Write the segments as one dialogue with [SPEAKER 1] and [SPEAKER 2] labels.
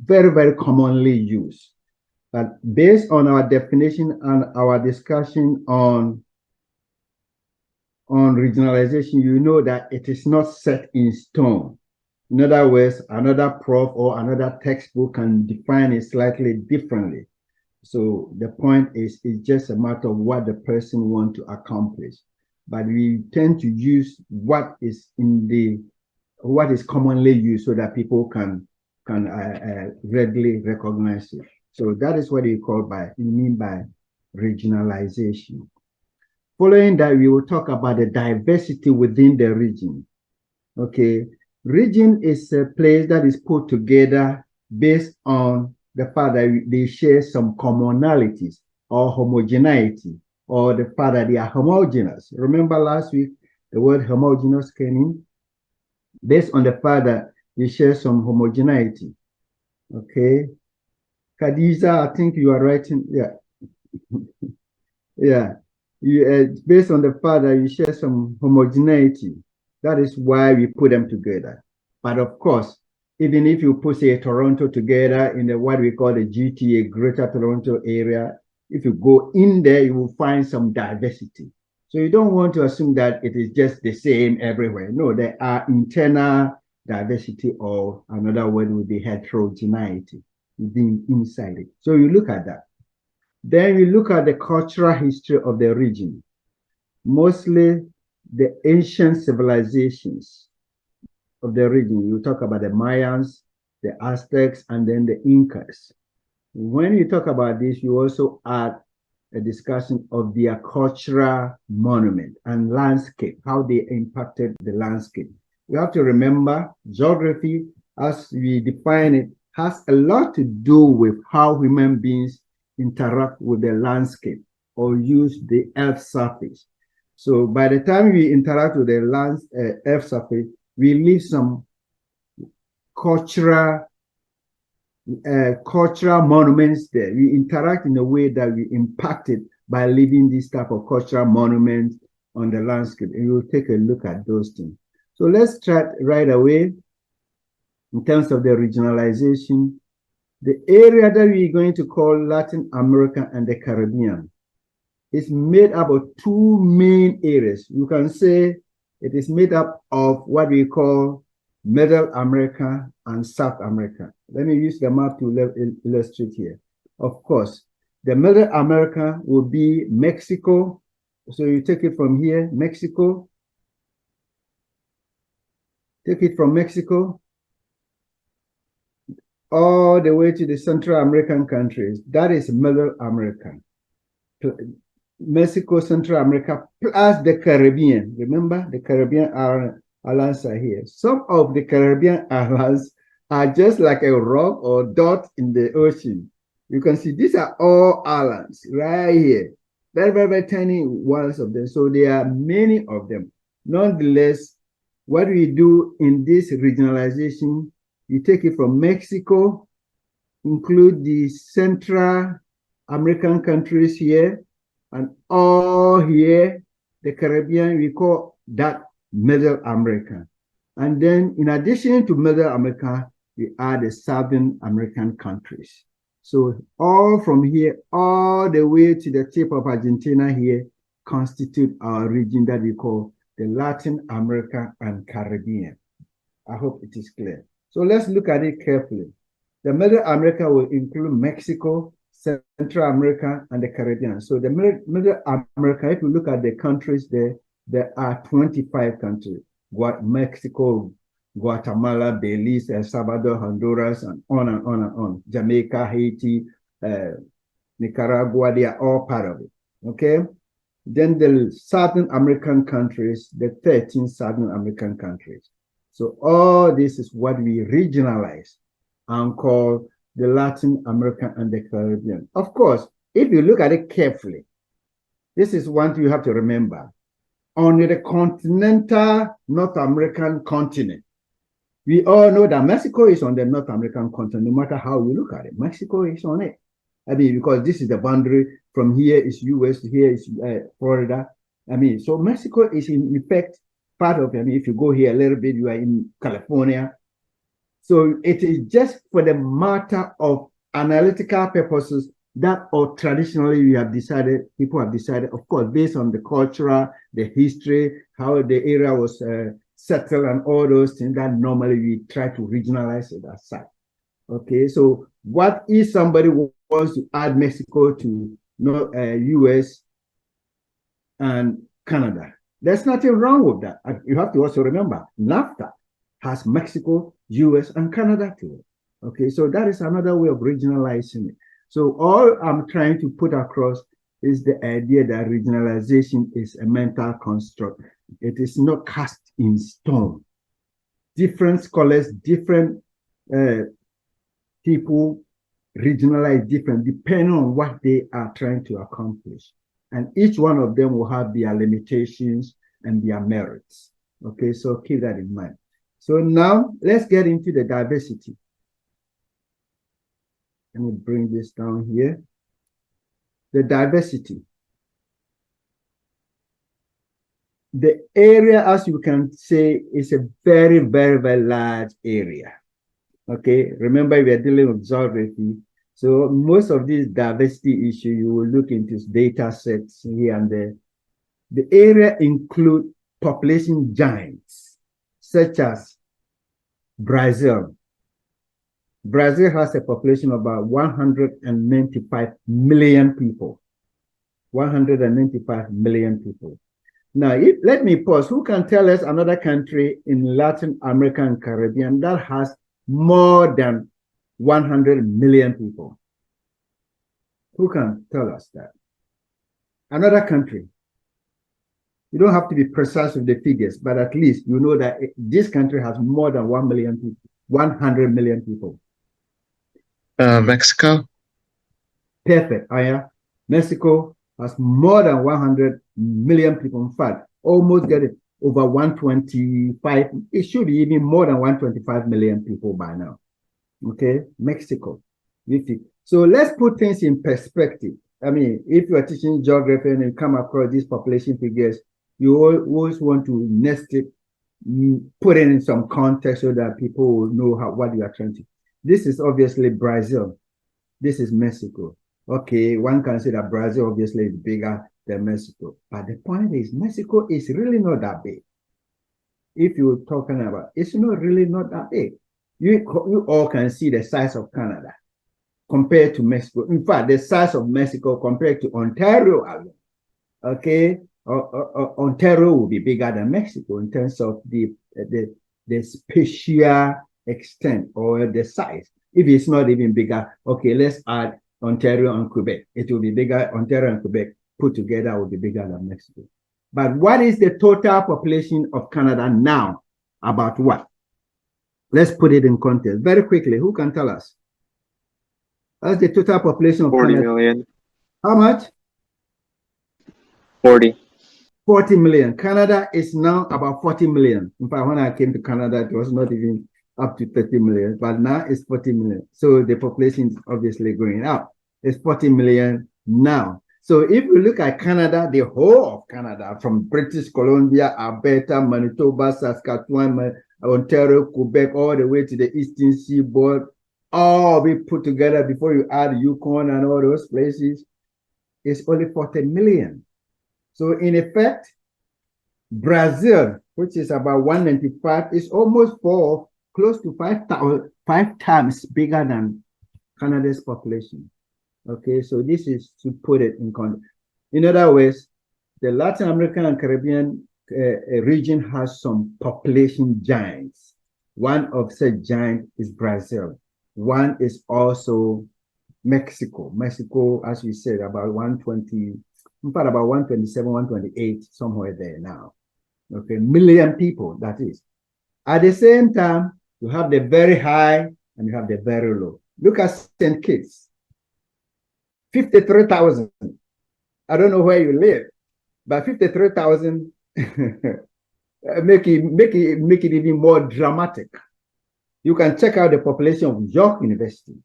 [SPEAKER 1] very, very commonly used. But based on our definition and our discussion on regionalization, you know that it is not set in stone. In other words, another prof or another textbook can define it slightly differently. So the point is, it's just a matter of what the person wants to accomplish. But we tend to use what is commonly used so that people can readily recognize it. So that is what we mean by regionalization. Following that, we will talk about the diversity within the region. Okay, region is a place that is put together based on the fact that they share some commonalities or homogeneity, or the fact that they are homogeneous. Remember last week, the word homogeneous came in based on the fact that they share some homogeneity. Okay, Khadija, I think you are writing, yeah. Yeah, based on the fact that you share some homogeneity. That is why we put them together. But of course, even if you put, say, Toronto together in what we call the GTA, Greater Toronto Area, if you go in there, you will find some diversity. So you don't want to assume that it is just the same everywhere. No, there are internal diversity, or another word would be heterogeneity inside it. So you look at that. Then we look at the cultural history of the region, mostly the ancient civilizations of the region. You talk about the Mayans, the Aztecs, and then the Incas. When you talk about this, you also add a discussion of their cultural monument and landscape, how they impacted the landscape. You have to remember, geography, as we define it, has a lot to do with how human beings interact with the landscape or use the earth surface. So by the time we interact with the earth surface, we leave some cultural monuments there. We interact in a way that we impact it by leaving this type of cultural monuments on the landscape. And we'll take a look at those things. So let's start right away in terms of the regionalization. The area that we're going to call Latin America and the Caribbean is made up of two main areas. You can say it is made up of what we call Middle America and South America. Let me use the map to illustrate here. Of course, the Middle America will be Mexico. So you take it from here, Mexico. Take it from Mexico all the way to the Central American countries. That is Middle America. Mexico, Central America, plus the Caribbean. Remember, the Caribbean islands are here. Some of the Caribbean islands are just like a rock or dot in the ocean. You can see these are all islands right here. Very, very, very tiny ones of them. So there are many of them. Nonetheless, what we do in this regionalization, you take it from Mexico, include the Central American countries here, and all here, the Caribbean, we call that Middle America. And then in addition to Middle America, we add the Southern American countries. So all from here, all the way to the tip of Argentina here, constitute our region that we call the Latin America and Caribbean. I hope it is clear. So let's look at it carefully. The Middle America will include Mexico, Central America, and the Caribbean. So the Middle America, if you look at the countries there are 25 countries. Mexico, Guatemala, Belize, El Salvador, Honduras, and on and on and on. Jamaica, Haiti, Nicaragua, they are all part of it, okay? Then the Southern American countries, the 13 Southern American countries. So all this is what we regionalize and call the Latin America and the Caribbean. Of course, if you look at it carefully, this is one thing you have to remember. On the continental North American continent, we all know that Mexico is on the North American continent, no matter how you look at it. Mexico is on it. I mean, because this is the boundary. From here is US, here is Florida. I mean, so Mexico is in effect part of, I mean, if you go here a little bit, you are in California. So it is just for the matter of analytical purposes that, or traditionally people have decided, of course, based on the cultural, the history, how the area was settled and all those things, that normally we try to regionalize it aside. Okay, so what if somebody wants to add Mexico to US and Canada? There's nothing wrong with that. You have to also remember, NAFTA has Mexico, US, and Canada too. Okay, so that is another way of regionalizing it. So all I'm trying to put across is the idea that regionalization is a mental construct. It is not cast in stone. Different scholars, different people regionalize different depending on what they are trying to accomplish. And each one of them will have their limitations and their merits. Okay, so keep that in mind. So now let's get into the diversity. Let me bring this down here. The diversity. The area, as you can say, is a very, very, very large area. Okay, remember we are dealing with geography. So most of these diversity issues, you will look into data sets here and there. The area include population giants, such as Brazil. Brazil has a population of about 195 million people. 195 million people. Now, let me pause. Who can tell us another country in Latin America and Caribbean that has more than 100 million people? Who can tell us that? Another country. You don't have to be precise with the figures, but at least you know that this country has more than 1 million people, 100 million people.
[SPEAKER 2] Mexico.
[SPEAKER 1] Perfect, Aya. Mexico has more than 100 million people. In fact, almost get it over 125. It should be even more than 125 million people by now. Okay, Mexico. So let's put things in perspective. I mean, if you are teaching geography and you come across these population figures, you always want to nest it, put it in some context so that people will know what you are trying to. This is obviously Brazil. This is Mexico. Okay, one can say that Brazil obviously is bigger than Mexico. But the point is, Mexico is really not that big. If you're talking about, it's not really not that big. You all can see the size of Canada compared to Mexico. In fact, the size of Mexico compared to Ontario, okay, Ontario will be bigger than Mexico in terms of the spatial extent or the size. If it's not even bigger, okay, let's add Ontario and Quebec. It will be bigger. Ontario and Quebec put together will be bigger than Mexico. But what is the total population of Canada now? About what? Let's put it in context very quickly. Who can tell us? That's the total population of
[SPEAKER 2] 40
[SPEAKER 1] Canada.
[SPEAKER 2] million.
[SPEAKER 1] How much?
[SPEAKER 2] 40.
[SPEAKER 1] 40 million. Canada is now about 40 million. In fact, when I came to Canada, it was not even up to 30 million, but now it's 40 million. So the population is obviously going up. It's 40 million now. So if you look at Canada, the whole of Canada, from British Columbia, Alberta, Manitoba, Saskatchewan, Ontario, Quebec, all the way to the Eastern Seaboard, all be put together before you add Yukon and all those places, it's only 40 million. So in effect, Brazil, which is about 195, is almost close to 5 times bigger than Canada's population. Okay, so this is to put it in context. In other words, the Latin American and Caribbean region has some population giants. One of such giants is Brazil. One is also Mexico. Mexico, as we said, about 120, in fact, about 127, 128, somewhere there now. Okay, million people, that is. At the same time, you have the very high and you have the very low. Look at St. Kitts, 53,000. I don't know where you live, but 53,000 make it even more dramatic. You can check out the population of York University.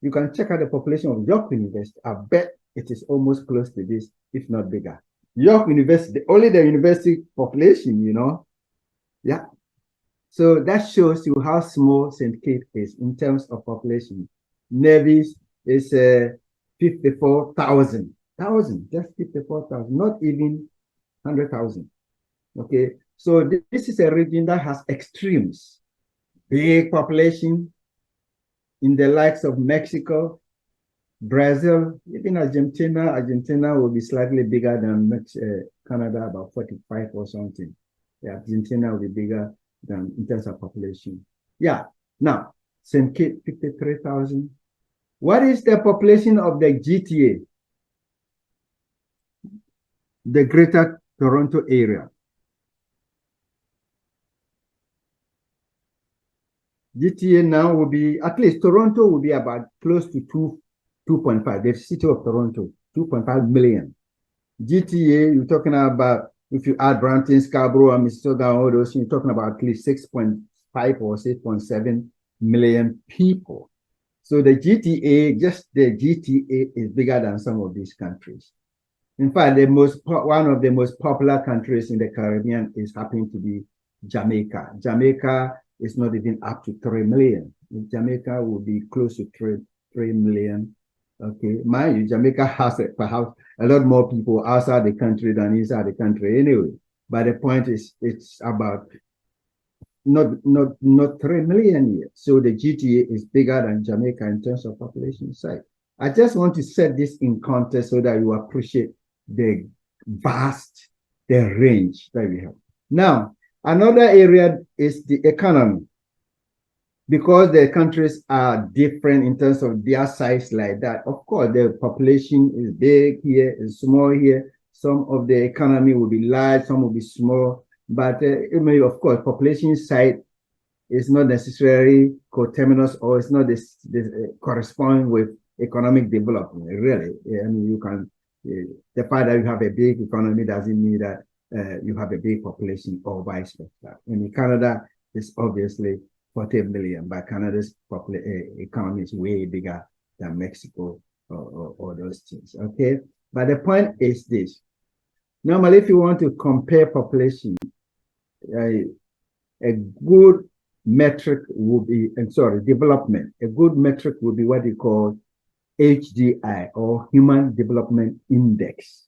[SPEAKER 1] You can check out the population of York University. I bet it is almost close to this, if not bigger. York University, only the university population, you know. Yeah. So that shows you how small St. Kitts is in terms of population. Nevis is 54,000. Just 54,000, not even 100,000. Okay, so this is a region that has extremes, big population in the likes of Mexico, Brazil, even Argentina. Argentina will be slightly bigger than Canada, about 45 or something. Yeah, Argentina will be bigger than in terms of population. Yeah. Now, St. Kitts, 53,000. What is the population of the GTA, the Greater Toronto Area? GTA now will be, at least Toronto will be about close to 2.5. The city of Toronto, 2.5 million. GTA, you're talking about, if you add Brampton, Scarborough, and Mississauga, all those, you're talking about at least 6.5 or 6.7 million people. So the GTA, just the GTA is bigger than some of these countries. In fact, one of the most popular countries in the Caribbean is happening to be Jamaica. Jamaica is not even up to 3 million. Jamaica will be close to 3 million. Okay, mind you, Jamaica has perhaps a lot more people outside the country than inside the country anyway. But the point is, it's about not 3 million yet. So the GTA is bigger than Jamaica in terms of population size. I just want to set this in context so that you appreciate the the range that we have. Now, another area is the economy. Because the countries are different in terms of their size like that, of course, the population is big here, is small here. Some of the economy will be large, some will be small. But of course, population size is not necessarily coterminous, or it's not this corresponding with economic development, really. I mean, you can, the fact that you have a big economy doesn't mean that you have a big population or vice versa. In Canada, it's obviously 40 million, but Canada's economy is way bigger than Mexico or those things, okay? But the point is this. Normally, if you want to compare population, a good metric would be, development. A good metric would be what you call HDI, or Human Development Index.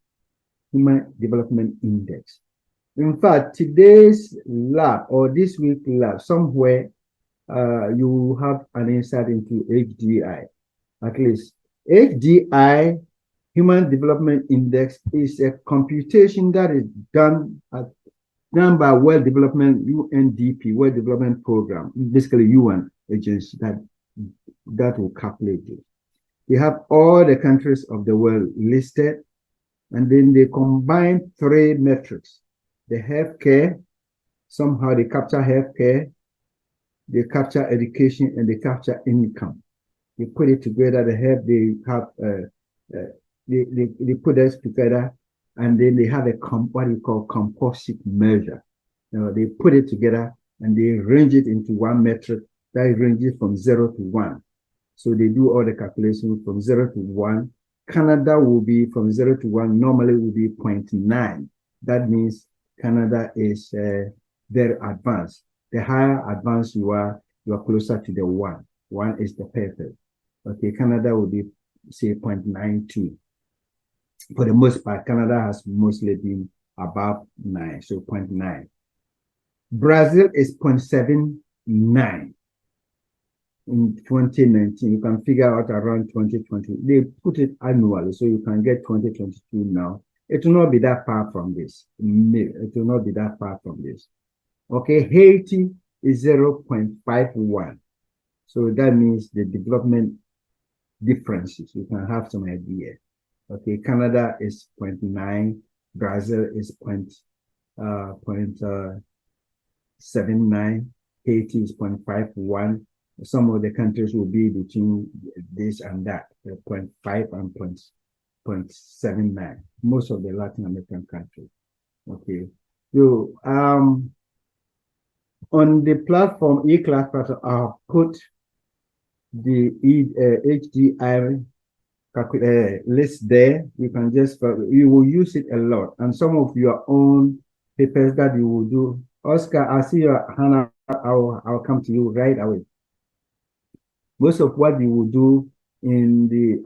[SPEAKER 1] Human Development Index. In fact, today's lab or this week's lab, somewhere you have an insight into HDI. At least HDI, Human Development Index, is a computation that is done by World Development, UNDP, World Development Program, basically UN agency that will calculate it. They have all the countries of the world listed, and then they combine three metrics. The healthcare, somehow they capture healthcare, they capture education, and they capture income. They put it together, they put us together, and then they have what you call composite measure. They put it together and they range it into one metric that ranges from 0 to 1. So they do all the calculations from 0 to 1. Canada will be from 0 to 1, normally will be 0.9. That means Canada is very advanced. The higher advanced you are closer to the 1. 1 is the perfect. Okay, Canada will be, say, 0.92. For the most part, Canada has mostly been above 9, so 0.9. Brazil is 0.79 in 2019. You can figure out around 2020. They put it annually, so you can get 2022 now. It will not be that far from this. It will not be that far from this. Okay, Haiti is 0.51. So that means the development differences. You can have some idea. Okay, Canada is 0.9, Brazil is 0.79, Haiti is 0.51. Some of the countries will be between this and that, 0.5 and 0.79. Most of the Latin American countries. Okay, so on the platform, E-Class platform, I'll put the HDI list there. You can just, you will use it a lot. And some of your own papers that you will do. Oscar, I see your hand I'll come to you right away. Most of what you will do in the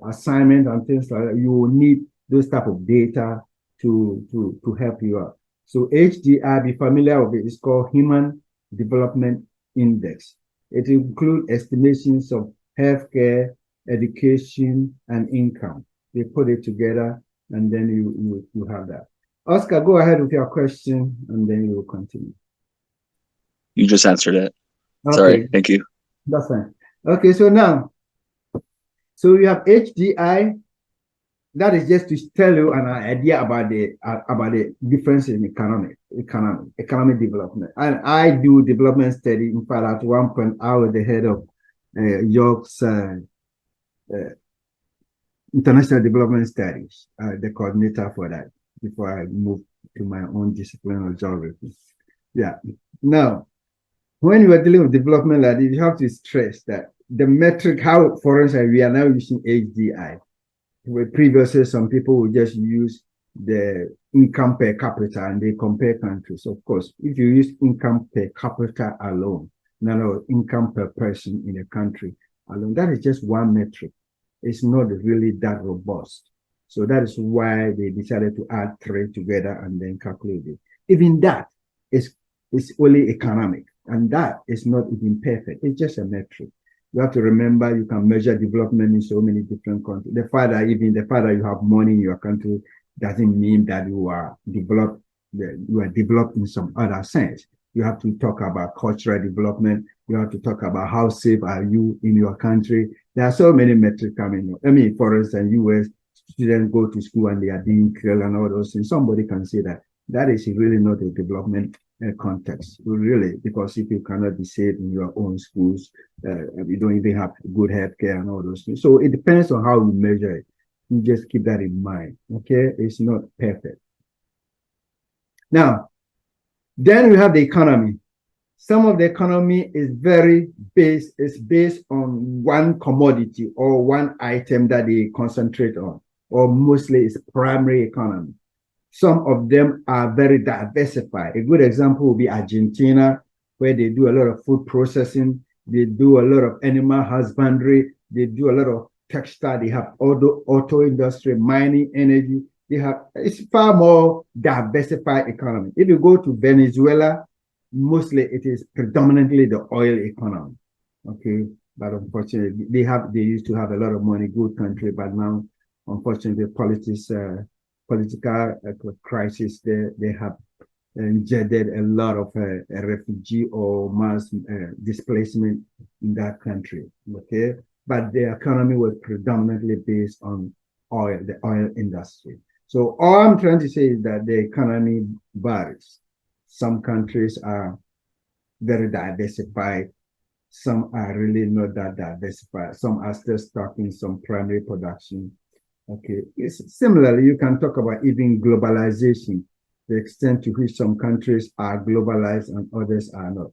[SPEAKER 1] assignment and things like that, you will need those type of data to help you out. So HDI, be familiar with it, it's called Human Development Index. It includes estimations of healthcare, education, and income. They put it together, and then you have that. Oscar, go ahead with your question, and then you will continue.
[SPEAKER 2] You just answered it.
[SPEAKER 1] Okay.
[SPEAKER 2] Sorry. Thank you.
[SPEAKER 1] That's fine. Okay, so now, so you have HDI. That is just to tell you an idea about the difference in economic development. And I do development study. In fact, at one point, I was the head of GEOG's International Development Studies, the coordinator for that, before I moved to my own discipline of geography. Yeah. Now, when you are dealing with development like this, you have to stress that the metric, how, for instance, we are now using HDI. Where previously some people would just use the income per capita and they compare countries. Of course, if you use income per capita alone, not income per person in a country alone, that is just one metric. It's not really that robust. So that is why they decided to add three together and then calculate it. Even that is only economic, and that is not even perfect. It's just a metric. You have to remember you can measure development in so many different countries. The fact that you have money in your country doesn't mean that you are developed. You are developed in some other sense. You have to talk about cultural development. You have to talk about how safe are you in your country. There are so many metrics coming. I mean, for instance, US students go to school and they are being killed and all those things. Somebody can say that that is really not a development context, really, because if you cannot be safe in your own schools, you don't even have good healthcare and all those things. So it depends on how you measure it. You just keep that in mind. Okay, it's not perfect. Now, then we have the economy. Some of the economy is based on one commodity or one item that they concentrate on, or mostly it's primary economy. Some of them are very diversified. A good example would be Argentina, where they do a lot of food processing. They do a lot of animal husbandry. They do a lot of textile. They have auto industry, mining, energy. It's far more diversified economy. If you go to Venezuela, mostly it is predominantly the oil economy. Okay, but unfortunately, they used to have a lot of money, good country, but now, unfortunately, political crisis, they have injected a lot of refugee or mass displacement in that country. Okay, but the economy was predominantly based on oil, the oil industry. So all I'm trying to say is that the economy varies. Some countries are very diversified. Some are really not that diversified. Some are still stuck in some primary production. Okay, similarly, you can talk about even globalization, the extent to which some countries are globalized and others are not.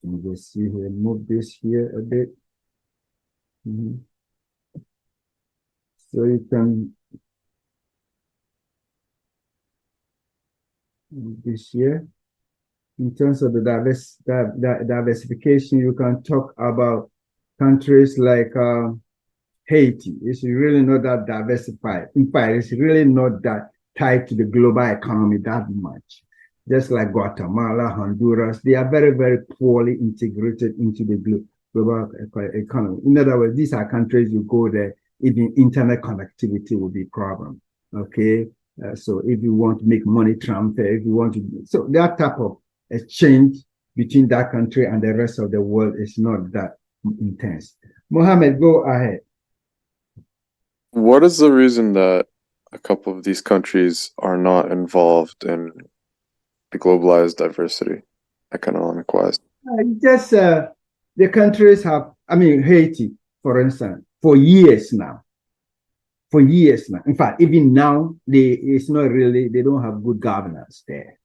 [SPEAKER 1] Let me just see here, move this here a bit. So you can move this here. In terms of the diversification, you can talk about countries like Haiti. It's really not that diversified. In fact, it's really not that tied to the global economy that much. Just like Guatemala, Honduras, they are very, very poorly integrated into the global economy. In other words, these are countries you go there, even internet connectivity will be a problem. Okay, so if you want to make money transfer, if you want to, so that type of exchange between that country and the rest of the world is not that intense. Mohammed, go ahead.
[SPEAKER 3] What is the reason that a couple of these countries are not involved in the globalized diversity, economic wise?
[SPEAKER 1] Just the countries have, I mean, Haiti, for instance, for years now. In fact, even now, it's not really, they don't have good governance there.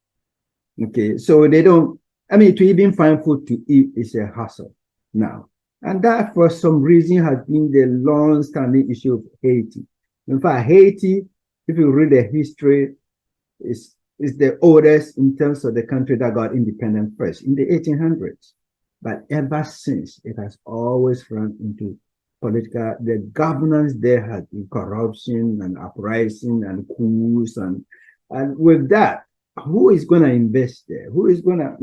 [SPEAKER 1] Okay, so they don't, I mean, to even find food to eat is a hassle now. And that, for some reason, has been the long-standing issue of Haiti. In fact, Haiti, if you read the history, is is the oldest in terms of the country that got independent first in the 1800s. But ever since, it has always run into political, the governance there has been corruption and uprising and coups. And with that, who is going to invest there? Who is going to,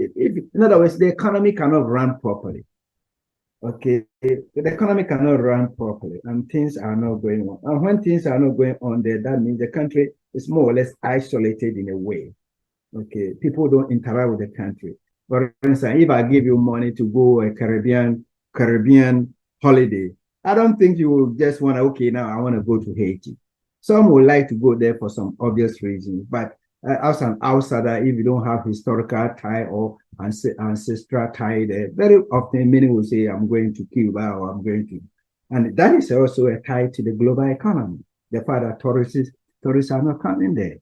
[SPEAKER 1] in other words, the economy cannot run properly. Okay, the economy cannot run properly and things are not going on. And when things are not going on there, that means the country is more or less isolated in a way. Okay, people don't interact with the country. For instance, if I give you money to go a Caribbean holiday, I don't think you will just want to, okay, now I want to go to Haiti. Some would like to go there for some obvious reasons, but as an outsider, if you don't have historical tie or ancestral tie there, very often many will say, I'm going to Cuba or I'm going to, and that is also a tie to the global economy. The fact that tourists are not coming there.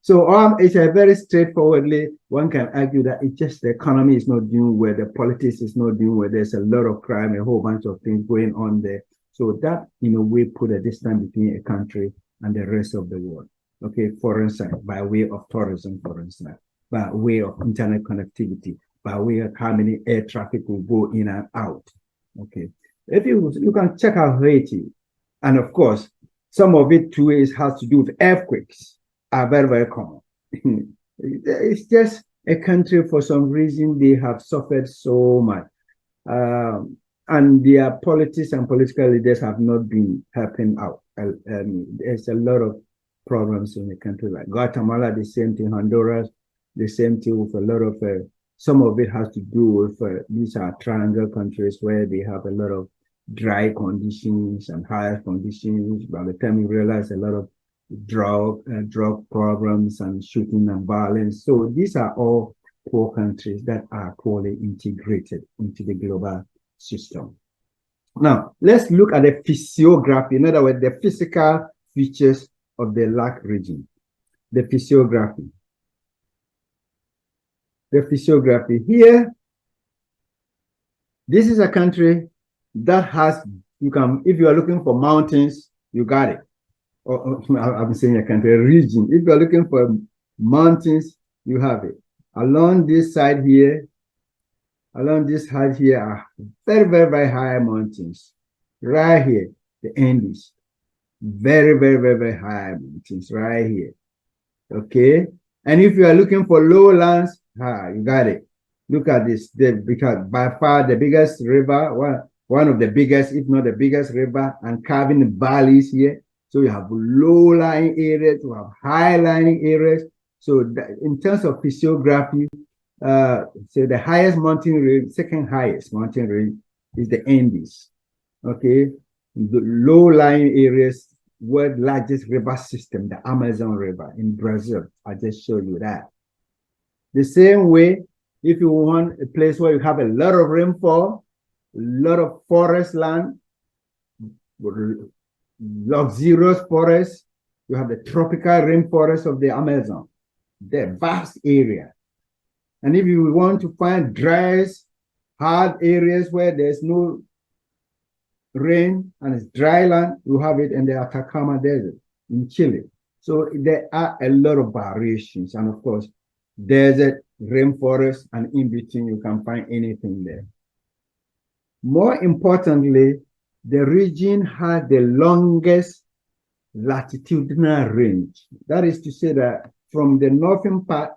[SPEAKER 1] So it's a very straightforwardly, one can argue that it's just the economy is not doing well, the politics is not doing well, there's a lot of crime, a whole bunch of things going on there. So that, in a way, put a distance between a country and the rest of the world. Okay, for instance, by way of tourism, for instance, by way of internet connectivity, by way of how many air traffic will go in and out. Okay, if you can check out Haiti, and of course, some of it too has to do with earthquakes. Are very, very common. It's just a country, for some reason, they have suffered so much. And their politics and political leaders have not been helping out. There's a lot of problems in a country like Guatemala, the same thing, Honduras, the same thing with a lot of, some of it has to do with, these are triangle countries where they have a lot of dry conditions and higher conditions. By the time you realize a lot of drug problems and shooting and violence. So these are all poor countries that are poorly integrated into the global system. Now, let's look at the physiography, in other words, the physical features of the LAC region. The physiography. The physiography here, this is a country that has, you can, if you are looking for mountains, you got it. I'm saying a country, a region. If you're looking for mountains, you have it. Along this side here are very, very, very high mountains. Right here, the Andes. Very, very, very, very high mountains right here. Okay. And if you are looking for lowlands, you got it. Look at this. Because by far the biggest river, one of the biggest, if not the biggest river, and carving valleys here. So you have low-lying areas, you have high-lying areas. So in terms of physiography, so the highest mountain range, second highest mountain range is the Andes. Okay, the low-lying areas, world largest river system, the Amazon River in Brazil. I just showed you that. The same way, if you want a place where you have a lot of rainfall, a lot of forest land, luxurious forests, you have the tropical rainforest of the Amazon, the vast area. And if you want to find dry, hard areas where there's no rain and it's dry land, you have it in the Atacama Desert in Chile. So there are a lot of variations. And of course, desert, rainforest, and in between, you can find anything there. More importantly, the region has the longest latitudinal range. That is to say that from the northern part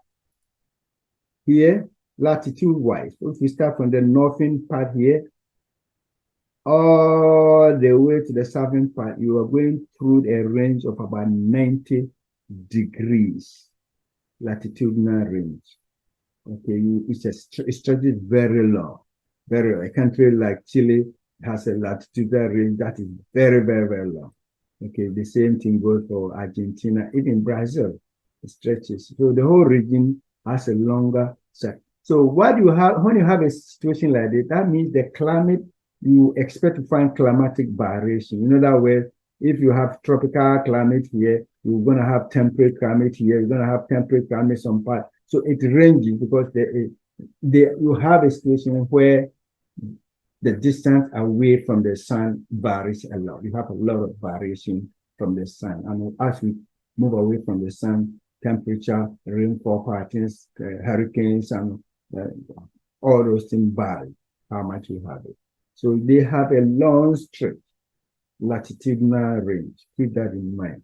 [SPEAKER 1] here, latitude-wise, if we start from the northern part here, all the way to the southern part, you are going through a range of about 90 degrees latitudinal range. Okay, it stretches very long. A country like Chile has a latitudinal range that is very, very, very long. Okay, the same thing goes for Argentina, even Brazil, it stretches. So the whole region has a longer set. So what you have, when you have a situation like this, that means the climate, you expect to find climatic variation. In other words, if you have tropical climate here, you're going to have temperate climate here, you're going to have temperate climate some part. So it ranges because you have a situation where the distance away from the sun varies a lot. You have a lot of variation from the sun. And as we move away from the sun, temperature, rainfall patterns, hurricanes, and all those things vary how much you have it. So they have a long stretch, latitudinal range. Keep that in mind.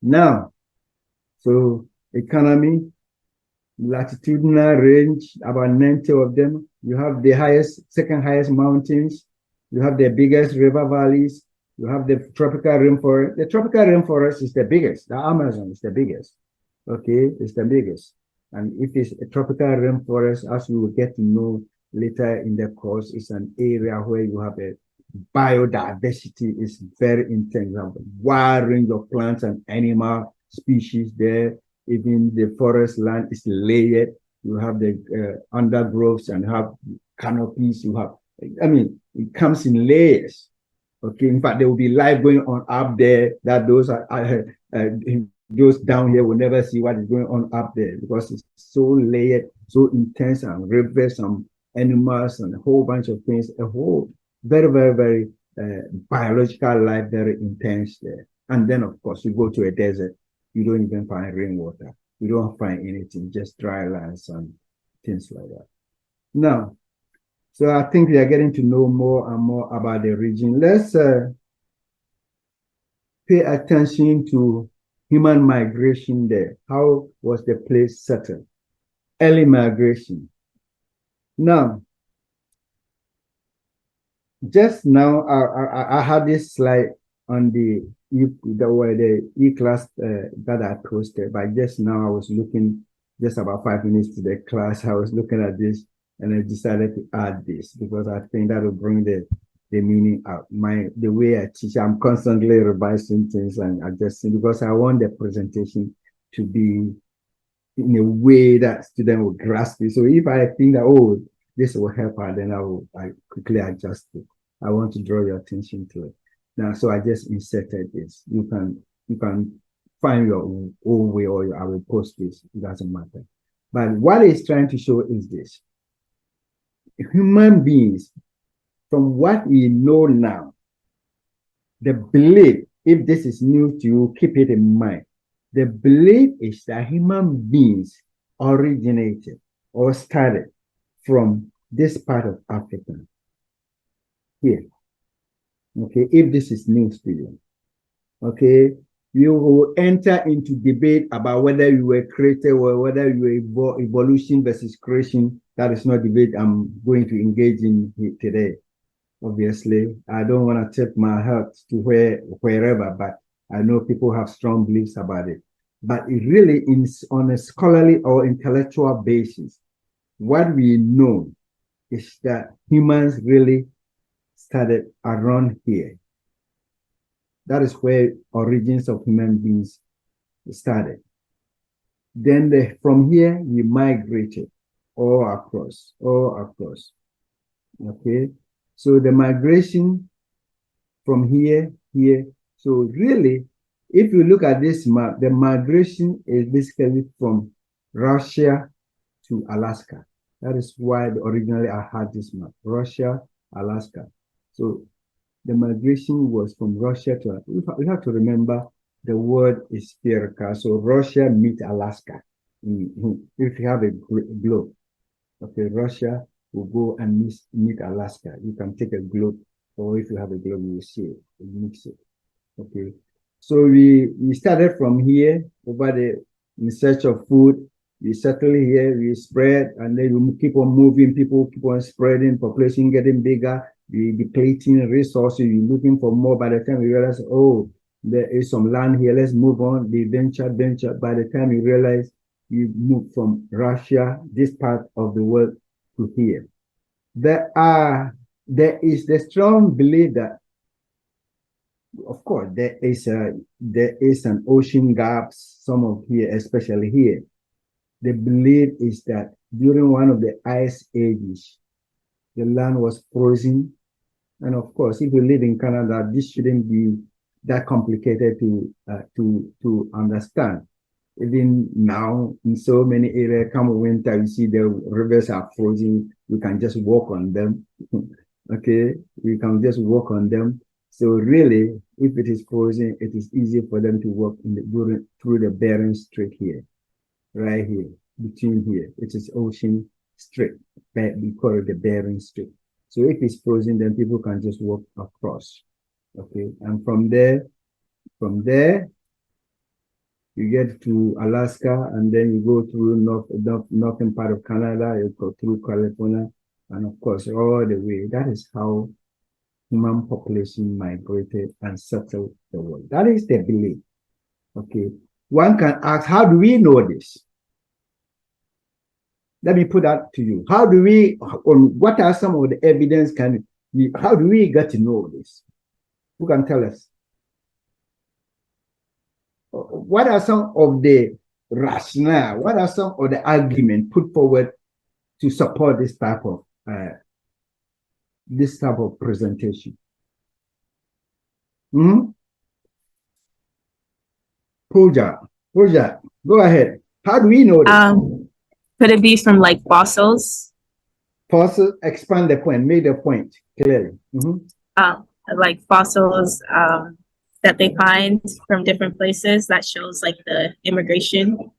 [SPEAKER 1] Now, so economy, latitudinal range, about 90 of them. You have the second highest mountains. You have the biggest river valleys. You have the tropical rainforest. The tropical rainforest is the biggest. The Amazon is the biggest. Okay, it's the biggest. And if it's a tropical rainforest, as we will get to know later in the course, it's an area where you have a biodiversity is very intense. You have a wide range of plants and animal species there. Even the forest land is layered. You have the undergrowths and have canopies. You have, I mean, it comes in layers. Okay, in fact, there will be life going on up there that those down here will never see what is going on up there because it's so layered, so intense, and rivers and animals and a whole bunch of things, a whole very, very, very biological life, very intense there. And then, of course, you go to a desert, you don't even find rainwater. You don't find anything, just dry lands and things like that. Now, so I think we are getting to know more and more about the region. Let's pay attention to human migration there. How was the place settled? Early migration. Now, just now, I had this slide on the e-class that I posted, but just now I was looking, just about 5 minutes to the class, I was looking at this and I decided to add this because I think that will bring the meaning out. The way I teach, I'm constantly revising things and adjusting because I want the presentation to be in a way that student will grasp it. So if I think that, oh, this will help her, then I quickly adjust it. I want to draw your attention to it. Now, so I just inserted this. You can find your own way, or I will post this. It doesn't matter. But what it's trying to show is this: human beings, from what we know now, the belief, if this is new to you, keep it in mind. The belief is that human beings originated or started from this part of Africa. Here. Okay, if this is news to you. Okay, you will enter into debate about whether you were created or whether you were evolution versus creation. That is not debate I'm going to engage in today. Obviously, I don't want to tip my hat to wherever, but I know people have strong beliefs about it. But it really is on a scholarly or intellectual basis. What we know is that humans really started around here. That is where origins of human beings started. Then from here, we migrated all across. Okay, so the migration from here. So really, if you look at this map, the migration is basically from Russia to Alaska. That is why originally I had this map, Russia, Alaska. So the migration was from Russia to, we have to remember the word is spherical. So Russia meet Alaska. If you have a globe, okay, Russia will go and meet Alaska. You can take a globe, or if you have a globe, you will see it, you mix it. Okay. So we started from here over there in search of food. We settle here, we spread, and then we keep on moving. People keep on spreading, population getting bigger. We depleting resources, we're looking for more. By the time we realize, oh, there is some land here, let's move on. We venture. By the time you realize, you move from Russia, this part of the world, to here. There is the strong belief that, of course, there is an ocean gap, some of here, especially here. The belief is that during one of the ice ages, the land was frozen. And of course, if you live in Canada, this shouldn't be that complicated to understand. Even now, in so many areas, come winter, you see the rivers are frozen. You can just walk on them. Okay, we can just walk on them. So really, if it is frozen, it is easy for them to walk through the Bering Strait here, right here, between here. It is ocean strait, but we call it the Bering Strait. So if it's frozen, then people can just walk across. Okay, and from there, you get to Alaska, and then you go through northern part of Canada, you go through California, and of course, all the way. That is how human population migrated and settled the world. That is the belief. Okay. One can ask, how do we know this? Let me put that to you. How do we, what are some of the evidence how do we get to know this? Who can tell us? What are some of the rationale? What are some of the arguments put forward to support this type of presentation? Pooja, go ahead. How do we know this?
[SPEAKER 4] Could it be from like fossils?
[SPEAKER 1] Fossils, expand the point, make the point clearly.
[SPEAKER 4] Like fossils that they find from different places that shows like the immigration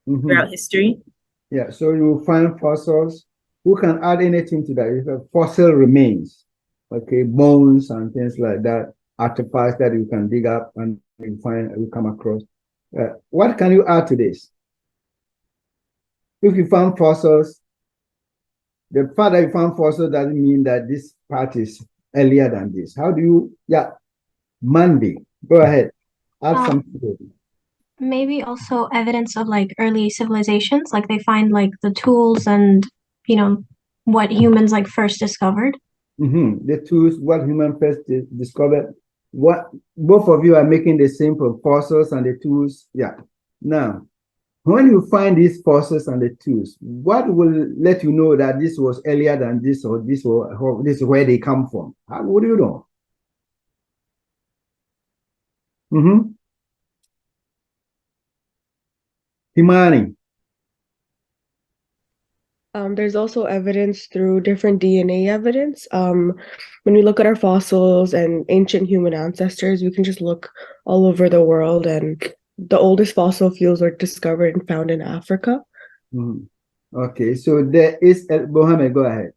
[SPEAKER 4] throughout history.
[SPEAKER 1] Yeah, so you find fossils. Who can add anything to that? It's fossil remains, okay, bones and things like that, artifacts that you can dig up and you come across. What can you add to this? If you found fossils, the fact that you found fossils doesn't mean that this part is earlier than this. How do you, Mandy, go ahead. Add something to it.
[SPEAKER 5] Maybe also evidence of like early civilizations, like they find like the tools and, what humans like first discovered.
[SPEAKER 1] The tools, what human first discovered. What both of you are making the same for fossils and the tools. Yeah. Now, when you find these fossils and the tools, what will let you know that this was earlier than this, or this is where they come from? How would you know? Himani.
[SPEAKER 6] There's also evidence through different DNA evidence. When we look at our fossils and ancient human ancestors, we can just look all over the world, and the oldest fossil fuels were discovered and found in Africa.
[SPEAKER 1] Okay, so there is, Mohammed, go ahead.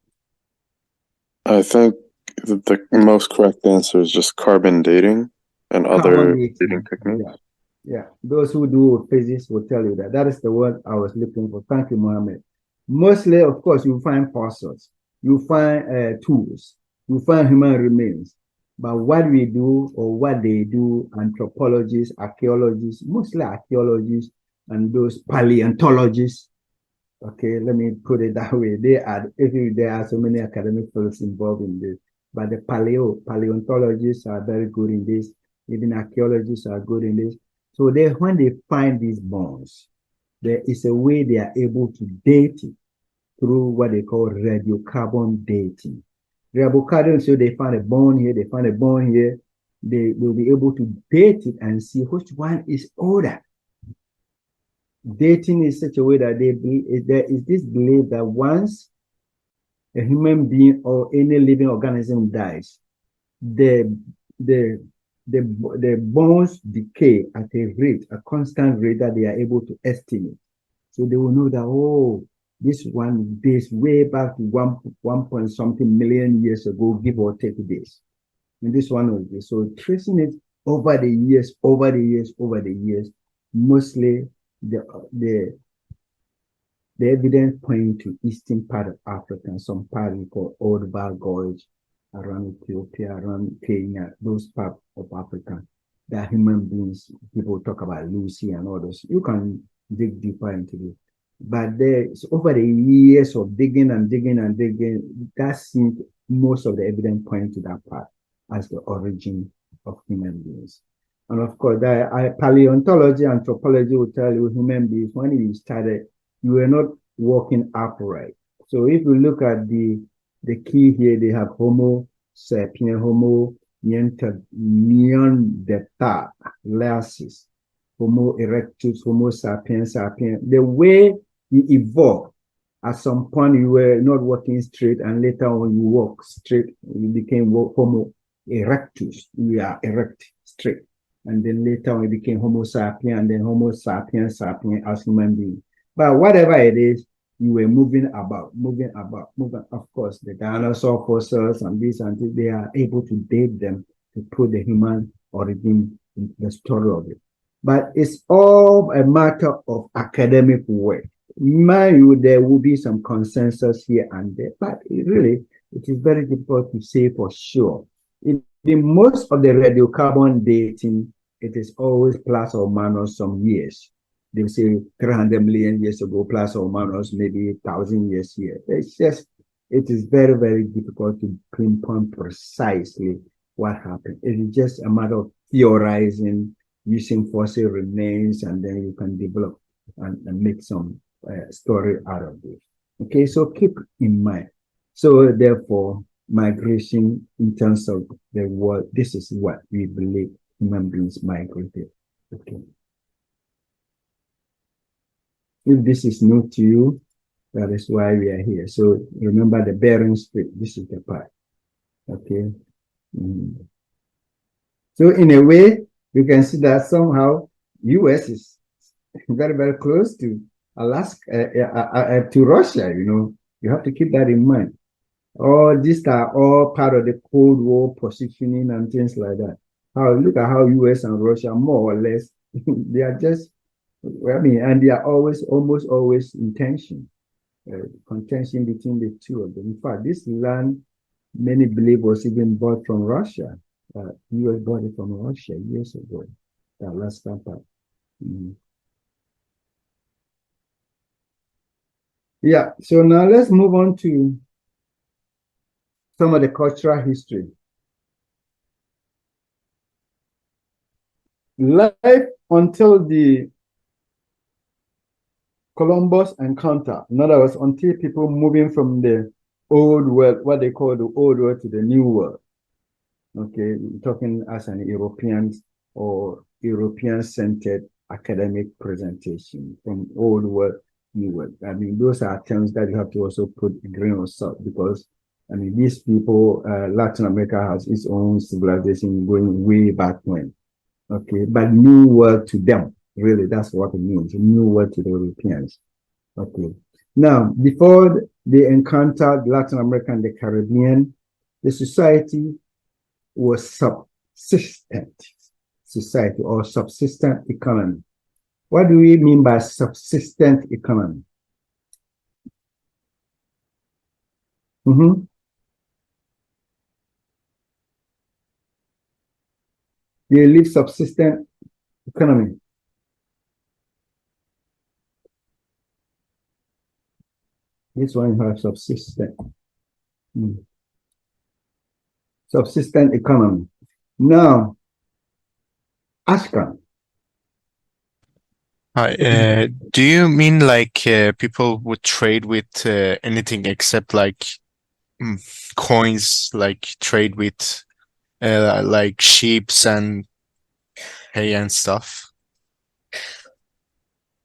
[SPEAKER 3] I think the most correct answer is just carbon dating and other dating techniques.
[SPEAKER 1] Yeah, those who do physics will tell you that. That is the word I was looking for. Thank you, Mohammed. Mostly, of course, you find fossils, you find tools, you find human remains. But what we do or what they do, anthropologists, archaeologists, mostly archaeologists, and those paleontologists, okay, let me put it that way. There are so many academic fields involved in this, but the paleontologists are very good in this. Even archaeologists are good in this. So when they find these bones, there is a way they are able to date it through what they call radiocarbon dating. Radiocarbon, so they find a bone here, they find a bone here, they will be able to date it and see which one is older. Dating is such a way that there is this belief that once a human being or any living organism dies, the bones decay at a constant rate that they are able to estimate. So they will know that, oh, this one dates way back to 1 point something million years ago, give or take this. And this one was this. So tracing it over the years, mostly the evidence point to eastern part of Africa, and some part we call Old Val Gorge, around Ethiopia, around Kenya, those parts of Africa, that human beings, people talk about Lucy and all those. You can dig deeper into it. But over the years of digging, that seems most of the evidence point to that part as the origin of human beings. And of course, paleontology, anthropology will tell you human beings, when you started, you were not walking upright. So if you look at the key here, they have Homo sapien, Homo neanderthalensis, Homo erectus, Homo sapiens. The way you evolved, at some point you were not walking straight, and later on you walk straight, you became Homo erectus. We are erect, straight. And then later we became Homo sapien, and then Homo sapiens sapien as human beings. But whatever it is, you were moving about. Of course, the dinosaur fossils and this and this, they are able to date them to put the human origin in the story of it. But it's all a matter of academic work. Mind you, there will be some consensus here and there, but it is very difficult to say for sure. In most of the radiocarbon dating, it is always plus or minus some years. They say 300 million years ago, plus or minus maybe 1,000 years here. It is very, very difficult to pinpoint precisely what happened. It is just a matter of theorizing, using fossil remains, and then you can develop and make some story out of it. Okay, so keep in mind. So therefore, migration in terms of the world, this is what we believe human beings migrated. Okay. If this is new to you, that is why we are here. So remember the Bering Strait, this is the part. Okay. So in a way, you can see that somehow US is very, very close to Alaska, to Russia, you know. You have to keep that in mind. All these are all part of the Cold War positioning and things like that. Look at how US and Russia, more or less, they are just, and they are almost always in tension, contention between the two of them. In fact, this land, many believe was even bought from Russia. US bought it from Russia years ago, the Alaska part. Yeah, so now let's move on to some of the cultural history. Life until the Columbus encounter, in other words, until people moving from the old world, what they call the old world, to the new world. Okay, talking as an European or European-centered academic presentation from old world, new world. I mean, those are terms that you have to also put a grain of salt, because I mean, these people, Latin America has its own civilization going way back when. Okay, but new world to them, really, that's what it means, a new world to the Europeans. Okay, now, before they encountered Latin America and the Caribbean, the society was subsistent society or subsistent economy. What do we mean by subsistent economy? They live subsistent economy. This one you have subsistent. Subsistent economy. Now, Ashkan.
[SPEAKER 7] Hi, do you mean like people would trade with anything except like coins, like trade with like sheeps and hay and stuff?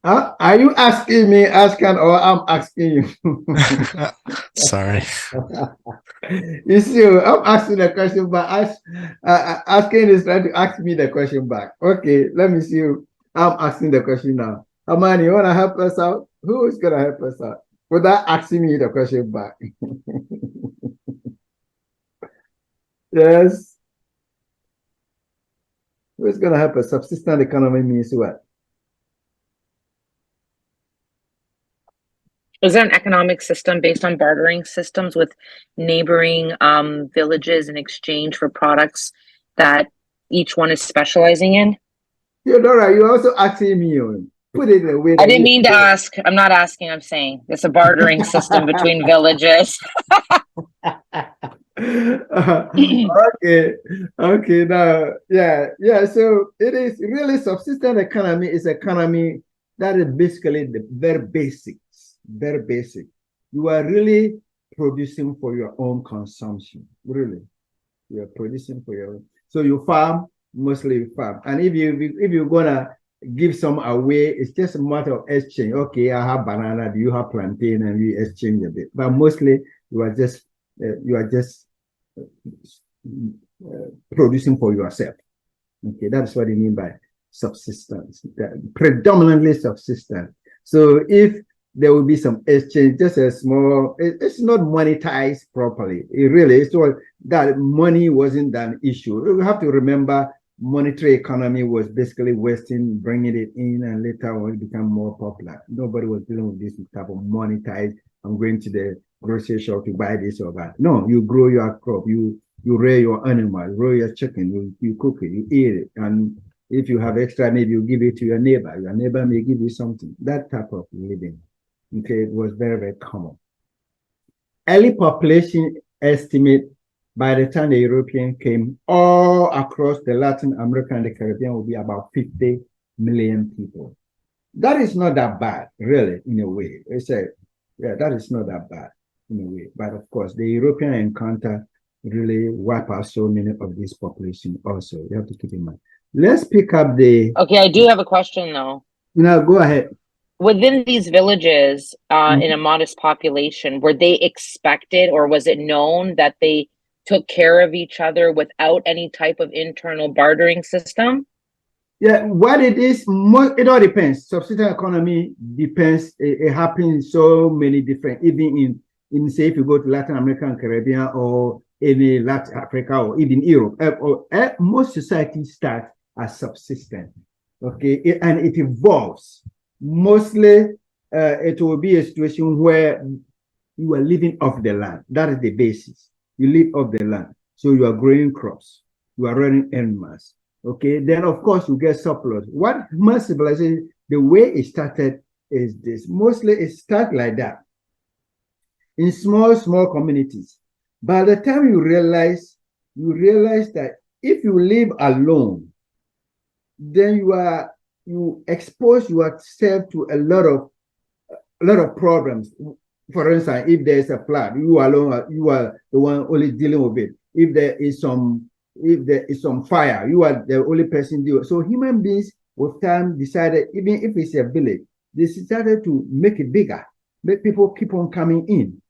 [SPEAKER 1] Are you asking me, Ashkan, or I'm asking you?
[SPEAKER 7] Sorry.
[SPEAKER 1] You see, I'm asking the question, but asking is trying to ask me the question back. Okay, let me see. I'm asking the question now. Amani, you want to help us out? Who is going to help us out without asking me the question back? Yes. Who's going to help us? Subsistent economy means what?
[SPEAKER 8] Is there an economic system based on bartering systems with neighboring villages in exchange for products that each one is specializing in?
[SPEAKER 1] Theodora, you're also asking me. Put it in a way.
[SPEAKER 8] I didn't mean to ask. I'm not asking. I'm saying it's a bartering system between villages.
[SPEAKER 1] Okay. Now, yeah. So it is really subsistent economy is economy that is basically the very basics, very basic. You are really producing for your own consumption. Really, you are producing for your own. So you farm, mostly you farm, and if you're gonna give some away, it's just a matter of exchange. Okay, I have banana, do you have plantain, and we exchange a bit. But mostly you are just producing for yourself. Okay, that's what I mean by subsistence, predominantly subsistence. So if there will be some exchange, just a small, it's not monetized properly. It really is. So that money wasn't an issue. You have to remember monetary economy was basically Western bringing it in, and later on it became more popular. Nobody was dealing with this type of monetized. I'm going to the grocery shop to buy this or that. No, you grow your crop, you rear your animal, you rear your chicken, you cook it, you eat it, and if you have extra, maybe you give it to your neighbor. Your neighbor may give you something. That type of living, okay, was very, very common. Early population estimate by the time the European came all across the Latin America and the Caribbean will be about 50 million people. That is not that bad, really, in a way. Yeah, that is not that bad in a way. But of course, the European encounter really wipe out so many of this population also. You have to keep in mind. Let's pick up the...
[SPEAKER 8] Okay, I do have a question though.
[SPEAKER 1] No, go ahead.
[SPEAKER 8] Within these villages, in a modest population, were they expected, or was it known that they took care of each other without any type of internal bartering system?
[SPEAKER 1] Yeah, what it is, it all depends. Subsistence economy depends. It happens in so many different, even in say, if you go to Latin America and Caribbean or any Latin Africa or even Europe, most societies start as subsistence. Okay, and it evolves. Mostly, it will be a situation where you are living off the land. That is the basis. You live off the land. So you are growing crops. You are running animals. Okay, then of course you get surplus. What human civilization, the way it started is this. Mostly it starts like that. In small communities. By the time you realize that if you live alone, then you expose yourself to a lot of problems. For instance, if there's a flood, you alone, you are the one only dealing with it. If there is some fire, you are the only person dealing. So human beings with time decided, even if it's a village, they decided to make it bigger. Make people keep on coming in.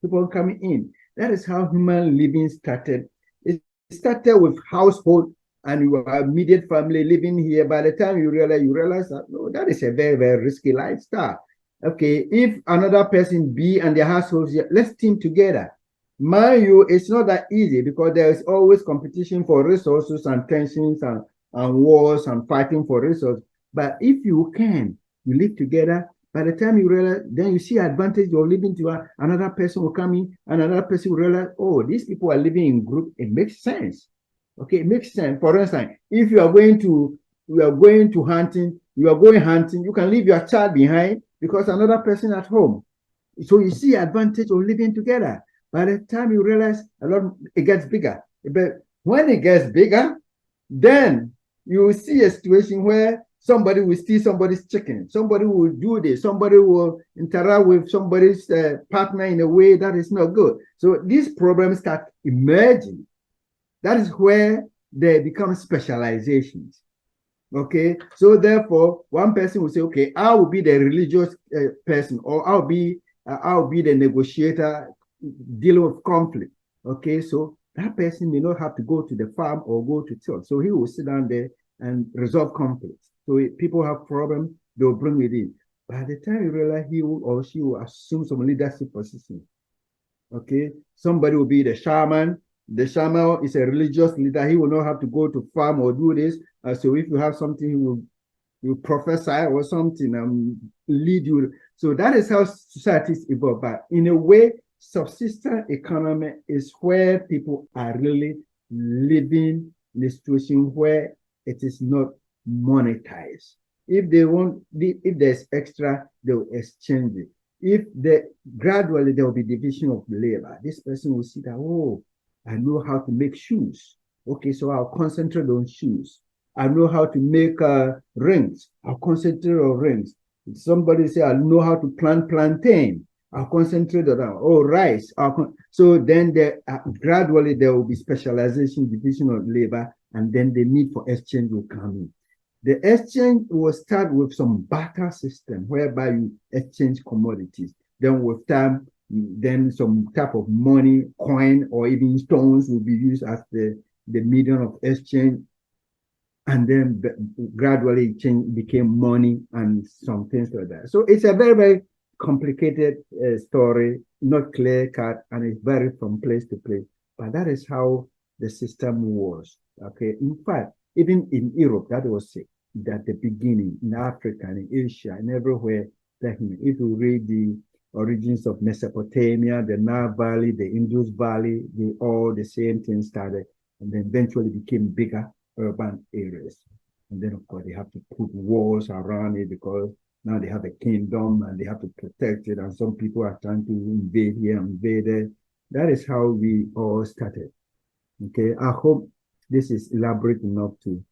[SPEAKER 1] That is how human living started. It started with household and your immediate family living here. By the time you realize that, no, that is a very, very risky lifestyle. Okay, if another person be and their households, let's team together. Mind you, it's not that easy because there's always competition for resources and tensions and wars and fighting for resources. But if you live together, by the time you realize, then you see advantage of living together, another person will come in and another person will realize, oh, these people are living in group. It makes sense. Okay, it makes sense. For instance, if you are going hunting, you can leave your child behind because another person at home. So you see advantage of living together. By the time you realize it gets bigger. But when it gets bigger, then you will see a situation where somebody will steal somebody's chicken. Somebody will do this. Somebody will interact with somebody's partner in a way that is not good. So these problems start emerging. That is where they become specializations. Okay, so therefore, one person will say, okay, I will be the religious person, or I'll be the negotiator dealing with conflict. Okay, so that person may not have to go to the farm or go to church. So he will sit down there and resolve conflicts. So if people have problems, they'll bring it in. By the time you realize he will or she will assume some leadership position. Okay, somebody will be the shaman. The shaman is a religious leader. He will not have to go to farm or do this. So if you have something, he will prophesy or something and lead you. So that is how societies evolve. But in a way, subsistence economy is where people are really living in a situation where it is not monetized. If there's extra, they'll exchange it. Gradually there will be division of labor. This person will see that, oh, I know how to make shoes. Okay, so I'll concentrate on shoes. I know how to make rings. I'll concentrate on rings. Somebody say, I know how to plant plantain. I'll concentrate on rice. So then gradually there will be specialization, division of labor, and then the need for exchange will come in. The exchange will start with some barter system whereby you exchange commodities. Then with time, then some type of money, coin, or even stones will be used as the the medium of exchange, and then gradually change became money and some things like that. So it's a very, very complicated story, not clear cut, and it's varied from place to place. But that is how the system was. Okay. In fact, even in Europe, that was it. At the beginning, in Africa and in Asia and everywhere. If you read the origins of Mesopotamia, the Nile Valley, the Indus Valley, all the same thing started, and then eventually became bigger urban areas. And then, of course, they have to put walls around it because now they have a kingdom and they have to protect it. And some people are trying to invade here, invade there. That is how we all started. Okay, I hope this is elaborate enough to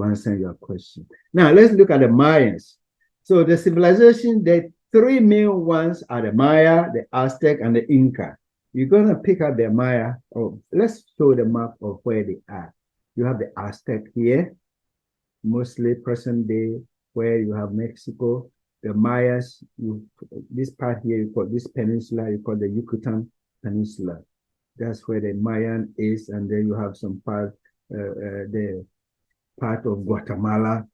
[SPEAKER 1] answer your question. Now, let's look at the Mayans. So the civilization, the three main ones are the Maya, the Aztec, and the Inca. You're going to pick up the Maya. Let's show the map of where they are. You have the Aztec here, mostly present day, where you have Mexico. The Mayas, this part here, you call this peninsula, you call the Yucatan Peninsula. That's where the Mayan is, and then you have some part, the part of Guatemala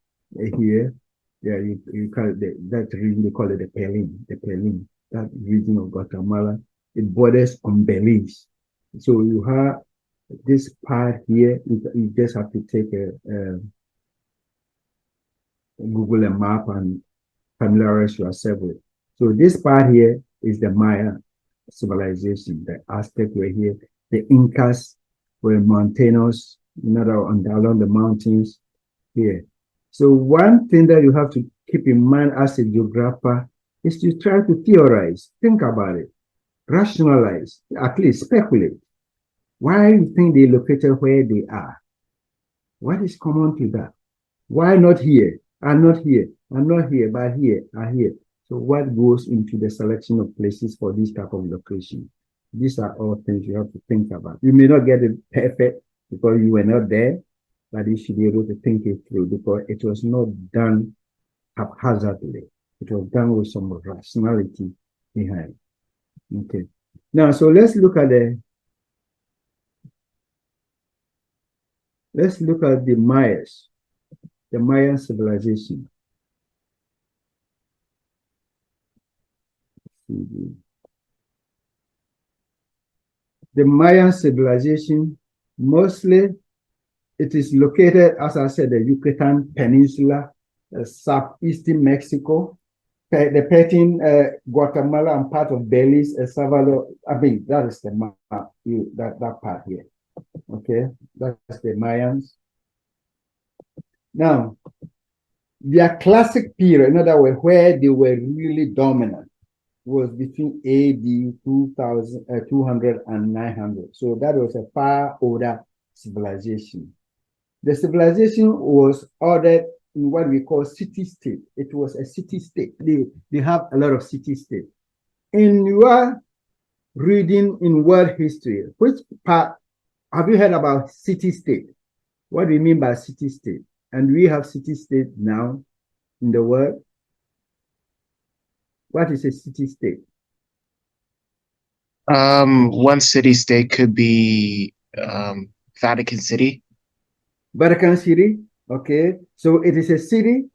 [SPEAKER 1] here. Yeah, you call it that region, they call it the Pelin, that region of Guatemala. It borders on Belize. So you have this part here, you just have to take Google a map and familiarize yourself with. So this part here is the Maya civilization. The Aztec were here. The Incas were mountainous, along the mountains here. So one thing that you have to keep in mind as a geographer is to try to theorize, think about it, rationalize, at least speculate. Why do you think they located where they are? What is common to that? Why not here? And not here, and not here, but here, and here. So what goes into the selection of places for this type of location? These are all things you have to think about. You may not get it perfect because you were not there, but you should be able to think it through because it was not done haphazardly. It was done with some rationality behind. Okay. Now, so let's look at the Mayas, the Mayan civilization. The Mayan civilization, mostly it is located, as I said, the Yucatan Peninsula, southeastern Mexico, the Petén, Guatemala, and part of Belize, El Salvador. I mean, that is the map, that part here. Okay, that's the Mayans. Now, their classic period, in other words, where they were really dominant, was between AD 200 and 900. So that was a far older civilization. The civilization was ordered in what we call city-state. It was a city-state. They have a lot of city-state. In your reading in world history, which part have you heard about city-state? What do you mean by city-state? And we have city-state now in the world. What is a city-state?
[SPEAKER 9] One city-state could be Vatican City.
[SPEAKER 1] Vatican City, okay. So it is a city,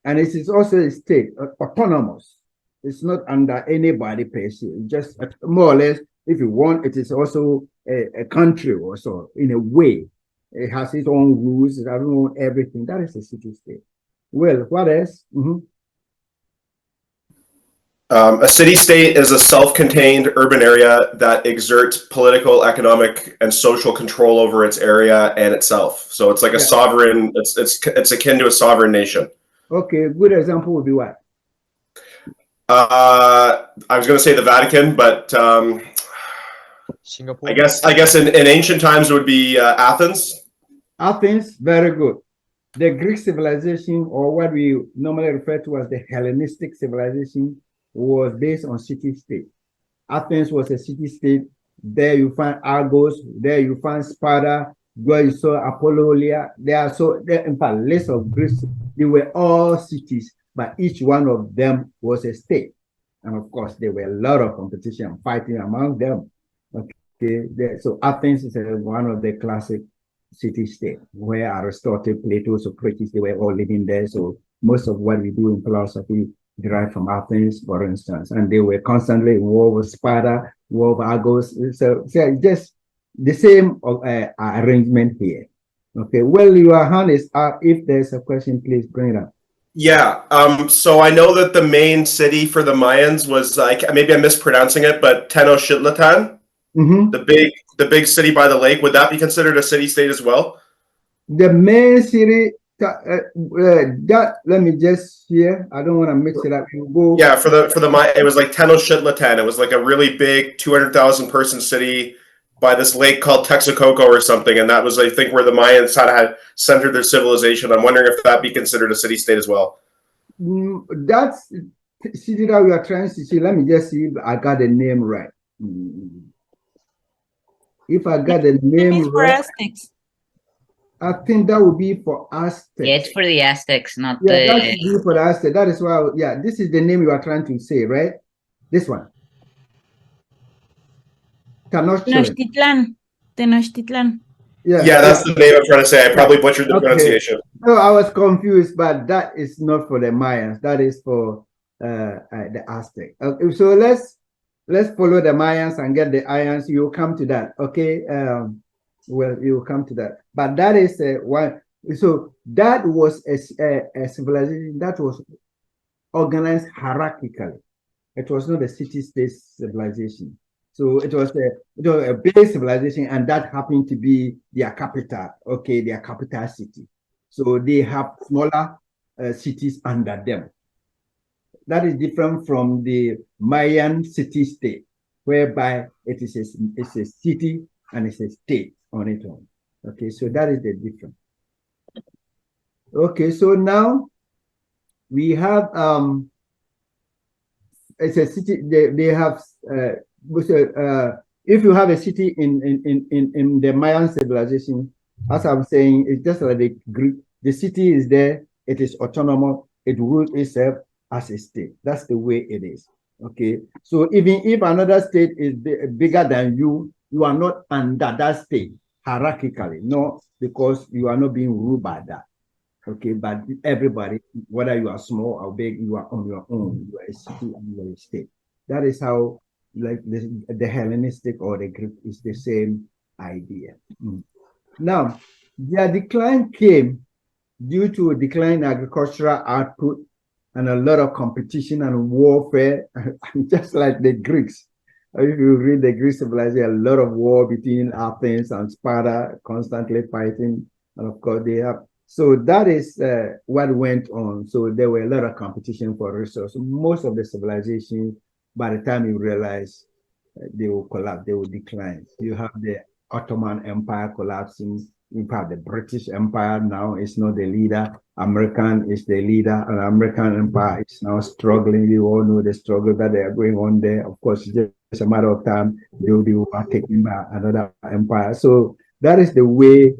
[SPEAKER 1] and it is also a state, autonomous. It's not under anybody per se. Just more or less, if you want, it is also a country also in a way. It has its own rules, it has its own everything. That is a city-state. Well, what else?
[SPEAKER 10] A city-state is a self-contained urban area that exerts political, economic, and social control over its area and itself. So it's like a sovereign. It's akin to a sovereign nation.
[SPEAKER 1] Okay, good example would be what?
[SPEAKER 10] I was going to say the Vatican, but
[SPEAKER 11] Singapore.
[SPEAKER 10] I guess in ancient times it would be Athens.
[SPEAKER 1] Athens, very good. The Greek civilization, or what we normally refer to as the Hellenistic civilization, was based on city-state. Athens was a city-state. There you find Argos. There you find Sparta. Where you saw Apollonia. In fact, list of Greece. They were all cities, but each one of them was a state. And of course, there were a lot of competition and fighting among them. Okay. Okay, so Athens is one of the classic city-state where Aristotle, Plato, Socrates, they were all living there. So most of what we do in philosophy derived from Athens, for instance, and they were constantly in war with Sparta, war with Argos. So just the same arrangement here. Okay, well, your hand is up. If there's a question, please bring it up.
[SPEAKER 10] Yeah. So I know that the main city for the Mayans was like, maybe I'm mispronouncing it, but Tenochtitlan,
[SPEAKER 1] Mm-hmm.
[SPEAKER 10] the big city by the lake. Would that be considered a city state as well?
[SPEAKER 1] The main city that let me just here. I don't want to mix it up. You go.
[SPEAKER 10] Yeah, for the Maya, it was like Tenochtitlan. It was like a really big 200,000 person city by this lake called Texcoco or something, and that was, I think, where the Mayans had centered their civilization. I'm wondering if that be considered a city state as well.
[SPEAKER 1] That's city that we are trying to see. Let me just see if I got the name right. If I got the name right,
[SPEAKER 11] Aztecs.
[SPEAKER 1] I think that would be for Aztecs.
[SPEAKER 12] Yeah, it's for the Aztecs, not
[SPEAKER 1] Yeah, that
[SPEAKER 12] the.
[SPEAKER 1] should be for the Aztecs. That is why. Yeah, this is the name you are trying to say, right? This one.
[SPEAKER 11] Tenochtitlan. Tenochtitlan.
[SPEAKER 10] Yeah, that's the name I'm trying to say. I probably butchered the pronunciation.
[SPEAKER 1] No, I was confused, but that is not for the Mayans. That is for the Aztec. Okay, so let's follow the Mayans and get the Ayans. You'll come to that, okay? Well, you'll come to that. But that is one. So that was a civilization that was organized hierarchically. It was not a city-state civilization. So it was a base civilization, and that happened to be their capital, okay, their capital city. So they have smaller cities under them. That is different from the Mayan city-state, whereby it's a city and it's a state on its own. Okay, so that is the difference. Okay, so now we have it's a city. They have if you have a city in the Mayan civilization, as I'm saying, it's just like the Greek. The city is there. It is autonomous. It rules itself as a state. That's the way it is. Okay. So even if another state is bigger than you, you are not under that state hierarchically. No, because you are not being ruled by that. Okay, but everybody, whether you are small or big, you are on your own. You are a city and you are a state. That is how, like the Hellenistic or the Greek is the same idea. Now, their decline came due to a decline in agricultural output and a lot of competition and warfare, just like the Greeks. If you read the Greek civilization, a lot of war between Athens and Sparta, constantly fighting, and of course they have. So that is what went on. So there were a lot of competition for resources. Most of the civilizations, by the time you realize they will collapse, they will decline. You have the Ottoman Empire collapsing. You have the British Empire now is not the leader. American is the leader, and American Empire is now struggling. You all know the struggle that they are going on there. Of course, it's just a matter of time they will be overtaken by another empire. So that is the way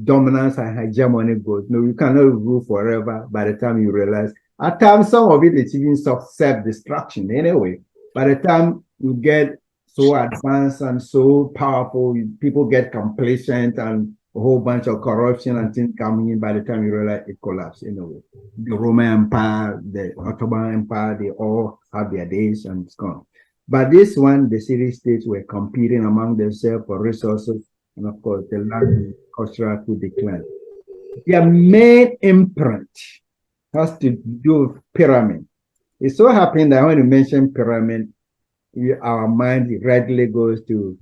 [SPEAKER 1] dominance and hegemony goes. No, you cannot rule forever. By the time you realize, at times some of it is even self-destruction anyway. By the time you get so advanced and so powerful, people get complacent and a whole bunch of corruption and things coming in. By the time you realize, it collapses anyway. The Roman Empire, the Ottoman Empire, they all have their days and it's gone. But this one, the city-states were competing among themselves for resources, and of course, the land cultural to decline. Their main imprint has to do with pyramid. It so happened that when you mention pyramid, our mind readily goes to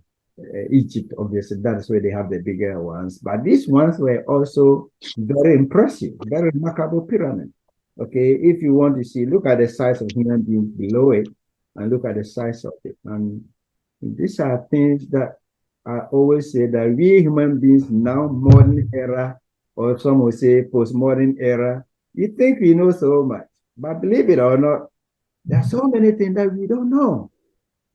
[SPEAKER 1] Egypt, obviously. That's where they have the bigger ones. But these ones were also very impressive, very remarkable pyramid. Okay, if you want to see, look at the size of human beings below it and look at the size of it. And these are things that I always say that we human beings now, modern era, or some will say postmodern era, you think we know so much. But believe it or not, there are so many things that we don't know.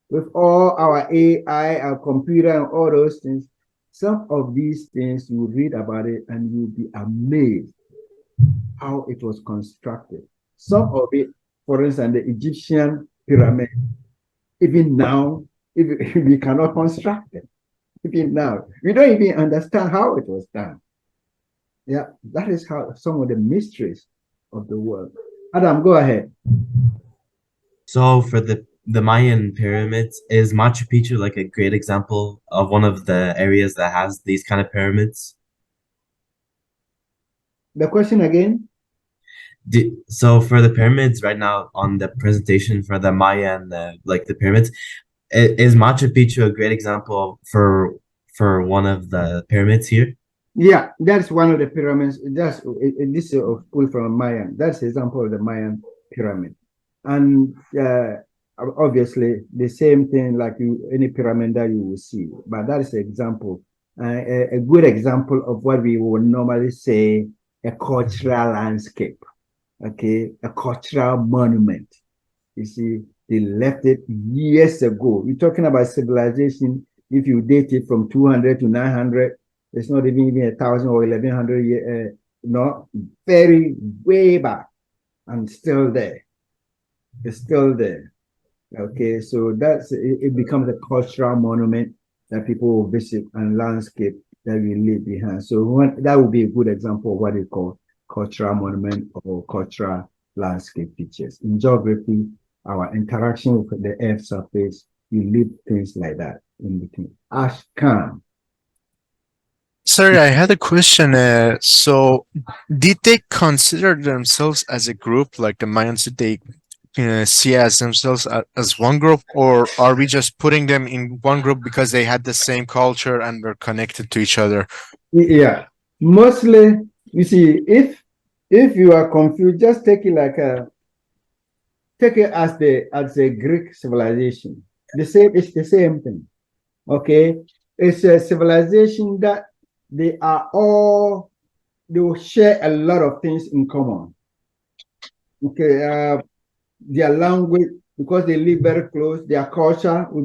[SPEAKER 1] With all our AI, our computer, and all those things, some of these things you read about it and you'll be amazed how it was constructed. Some of it, for instance, the Egyptian pyramid, even now, if we cannot construct them. Even now, we don't even understand how it was done. Yeah, that is how some of the mysteries of the world. Adam, go ahead.
[SPEAKER 13] So for the Mayan pyramids, is Machu Picchu like a great example of one of the areas that has these kind of pyramids?
[SPEAKER 1] The question again?
[SPEAKER 13] So for the pyramids right now on the presentation for the Mayan, like the pyramids, is Machu Picchu a great example for one of the pyramids here?
[SPEAKER 1] Yeah, that's one of the pyramids. This is of course from Mayan. That's an example of the Mayan pyramid, and obviously the same thing like any pyramid that you will see. But that is an example, a good example of what we would normally say a cultural landscape. Okay, a cultural monument. You see, they left it years ago. You're talking about civilization. If you date it from 200 to 900, it's not even 1,000 or 1,100 years. No, very way back, and still there. It's still there. Okay, so it becomes a cultural monument that people will visit and landscape that we leave behind. So that would be a good example of what they call cultural monument or cultural landscape features. In geography, our interaction with the Earth surface, you leave things like that in between. Ashkan.
[SPEAKER 7] Sorry, I had a question. So, did they consider themselves as a group, like the Mayans? Did they see as themselves as one group, or are we just putting them in one group because they had the same culture and were connected to each other?
[SPEAKER 1] Yeah, mostly. You see, if you are confused, just take it like take it as the Greek civilization. It's the same thing. Okay, it's a civilization that they will share a lot of things in common. Okay, their language, because they live very close, their culture will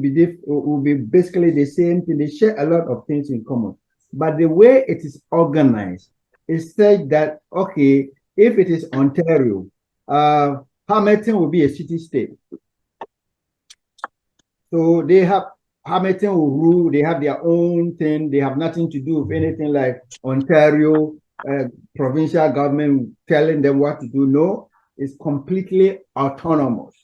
[SPEAKER 1] be basically the same thing. They share a lot of things in common. But the way it is organized is such that, okay, if it is Ontario, Hamilton will be a city state. So they have Hamilton will rule, they have their own thing, they have nothing to do with anything like Ontario, provincial government telling them what to do. No, it's completely autonomous.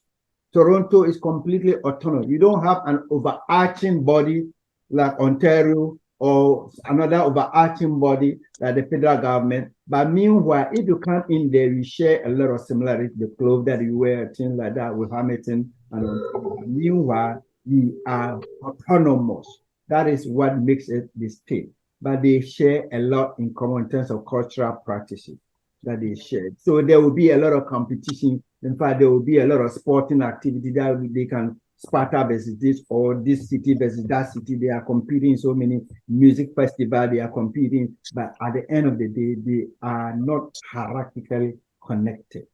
[SPEAKER 1] Toronto is completely autonomous. You don't have an overarching body like Ontario or another overarching body like the federal government. But meanwhile, if you come in there, we share a lot of similarities, the clothes that you wear, things like that with Hamilton and Ontario. Meanwhile, we are autonomous. That is what makes it the state. But they share a lot in common in terms of cultural practices that they share. So there will be a lot of competition. In fact, there will be a lot of sporting activity that they can Sparta versus this or this city versus that city. They are competing in so many music festivals. They are competing, but at the end of the day, they are not hierarchically connected.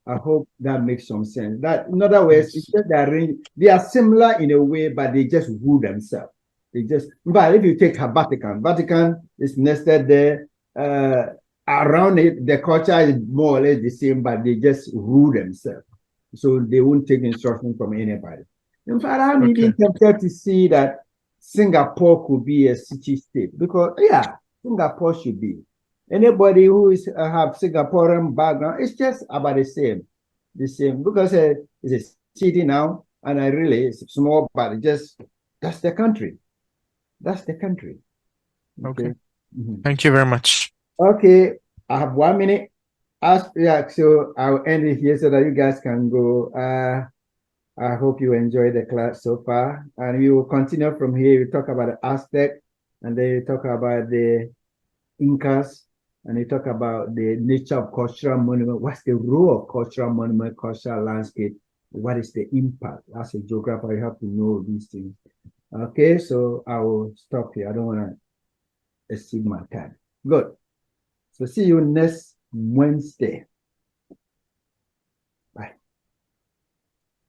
[SPEAKER 1] I hope that makes some sense. That, in other words, it's just that they are similar in a way, but they just rule themselves. But if you take Vatican is nested there. Around it, the culture is more or less the same, but they just rule themselves. So they won't take instruction from anybody. In fact, I'm even tempted to see that Singapore could be a city state because, yeah, Singapore should be. Anybody who have Singaporean background, it's just about the same because it's a city now, and I really it's small, but that's the country. That's the country.
[SPEAKER 7] Okay. Thank you very much.
[SPEAKER 1] Okay, I have 1 minute. So I'll end it here so that you guys can go. I hope you enjoyed the class so far, and we will continue from here. We talk about the Aztec, and then we talk about the Incas, and we talk about the nature of cultural monument. What's the role of cultural monument, cultural landscape? What is the impact? As a geographer, you have to know these things. Okay, so I will stop here. I don't want to exceed my time. Good. So see you next Wednesday.